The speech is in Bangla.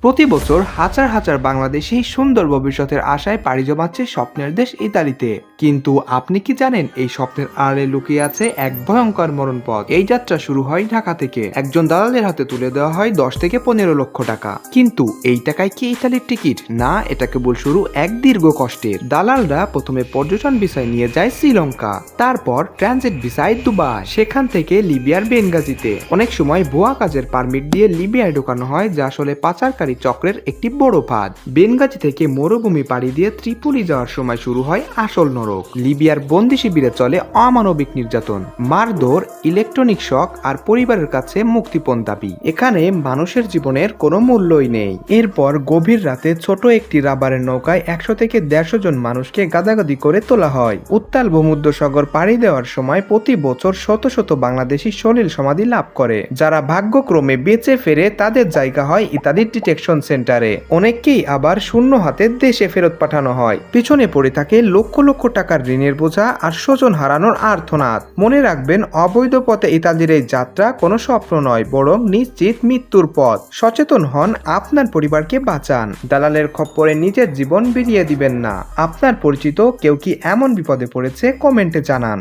প্রতি বছর হাজার হাজার বাংলাদেশি সুন্দর ভবিষ্যতের আশায় পাড়ি জমাচ্ছে স্বপ্নের দেশ ইতালিতে। কিন্তু আপনি কি জানেন এই স্বপ্নের আড়ে লুকিয়ে আছে এক ভয়ঙ্কর মরণপথ? এই যাত্রা শুরু হয় ঢাকা থেকে। একজন দালালের হাতে তুলে দেওয়া হয় 10 থেকে 15 লক্ষ টাকা। কিন্তু এই টাকায় কি ইতালির টিকিট? না, এটা কেবল শুরু এক দীর্ঘ কষ্টের। দালালরা প্রথমে পর্যটন ভিসায় নিয়ে যায় শ্রীলঙ্কা, তারপর ট্রানজিট ভিসায় দুবাই, সেখান থেকে লিবিয়ার বেনগাজিতে। অনেক সময় ভুয়া কাজের পারমিট দিয়ে লিবিয়ায় ঢোকানো হয়, যা আসলে পাচারকারী চক্রের একটি বড় ফাঁদ। বেনগাজি থেকে মরুভূমি পাড়ি দিয়ে ত্রিপলি যাওয়ার সময় শুরু হয় আসল নরক। লিবিয়ার বন্দি শিবিরে চলে অমানবিক নির্যাতন, মারধর, ইলেকট্রনিক শক আর পরিবারের কাছে মুক্তিপণ দাবি। এখানে মানুষের জীবনের কোনো মূল্যই নেই। এরপর গভীর রাতে ছোট একটি রাবারের নৌকায় 100 থেকে 150 জন মানুষকে গাদাগাদি করে তোলা হয়। উত্তাল ভূমধ্যসাগর পাড়ি দেওয়ার সময় প্রতি বছর শত শত বাংলাদেশি সলিল সমাধি লাভ করে। যারা ভাগ্যক্রমে বেঁচে ফেরে তাদের জায়গা হয় ইত্যাদির ডিটেকশন সেন্টারে। অনেককেই আবার শূন্য হাতে দেশে ফেরত পাঠানো হয়। পিছনে পড়ে থাকে লক্ষ লক্ষ টাকার ঋণের বোঝা আর স্বজন হারানোর আর্তনাদ। মনে রাখবেন, অবৈধ পথে ইতালির এই যাত্রা কোনো স্বপ্ন নয়, বরং নিশ্চিত মৃত্যুর পথ। সচেতন হন, আপনার পরিবারকে বাঁচান। দালালের খপ্পরে নিজের জীবন বিলিয়ে দিবেন না। আপনার পরিচিত কেউ কি এমন বিপদে পড়েছে? কমেন্টে জানান।